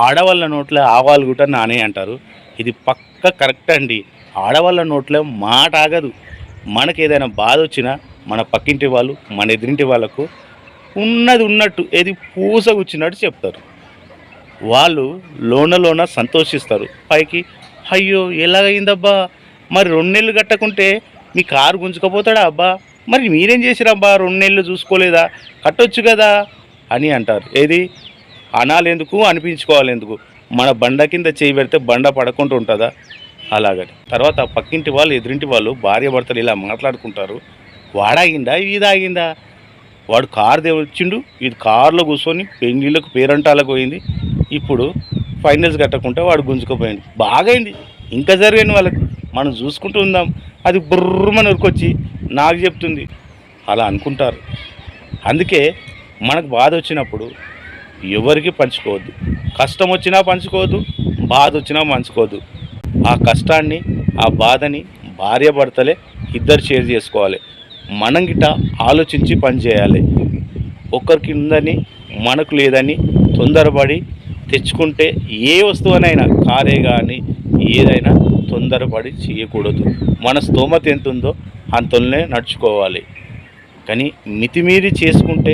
ఆడవాళ్ళ నోట్లో ఆవాలు గుట నానే అంటారు. ఇది పక్క కరెక్ట్ అండి. ఆడవాళ్ళ నోట్లో మాట ఆగదు. మనకు ఏదైనా బాధ వచ్చినా మన పక్కింటి వాళ్ళు, మన ఎదురింటి వాళ్ళకు ఉన్నది ఉన్నట్టు ఏది పూసగుచ్చినట్టు చెప్తారు. వాళ్ళు లోన సంతోషిస్తారు. పైకి అయ్యో ఎలాగైందబ్బా, మరి 2 నెలలు కట్టకుంటే మీ కారు గుంజుకపోతాడా అబ్బా, మరి మీరేం చేసిరబ్బా 2 నెలలు చూసుకోలేదా, కట్టొచ్చు కదా అని అంటారు. ఏది అనాలెందుకు, అనిపించుకోవాలెందుకు? మన బండ కింద చేయి పెడితే బండ పడకుండా ఉంటుందా? అలాగని తర్వాత పక్కింటి వాళ్ళు, ఎదురింటి వాళ్ళు భార్య భర్తలు ఇలా మాట్లాడుకుంటారు. వాడాగిందా, ఇది ఆగిందా, వాడు కారు తెచ్చిండు, ఇది కారులో కూర్చొని పెళ్ళిళ్ళకు పేరంటాలకు పోయింది, ఇప్పుడు ఫైనల్స్ కట్టకుండా వాడు గుంజుకుపోయింది, బాగైంది, ఇంకా జరిగింది వాళ్ళకి, మనం చూసుకుంటూ ఉందాం, అది బుర్రమని ఉరికొచ్చి నాకు చెప్తుంది అలా అనుకుంటారు. అందుకే మనకు బాధ వచ్చినప్పుడు ఎవరికి పంచుకోవద్దు. కష్టం వచ్చినా పంచుకోవద్దు, బాధ వచ్చినా పంచుకోవద్దు. ఆ కష్టాన్ని, ఆ బాధని భార్య భర్తలే ఇద్దరు షేర్ చేసుకోవాలి. మనం గిట్ట ఆలోచించి పని చేయాలి. ఒక్కరికి ఉందని మనకు లేదని తొందరపడి తెచ్చుకుంటే ఏ వస్తువునైనా, కారే కానీ ఏదైనా తొందరపడి చేయకూడదు. మన స్తోమత ఎంత ఉందో అంతలోనే నడుచుకోవాలి. కానీ మితిమీరి చేసుకుంటే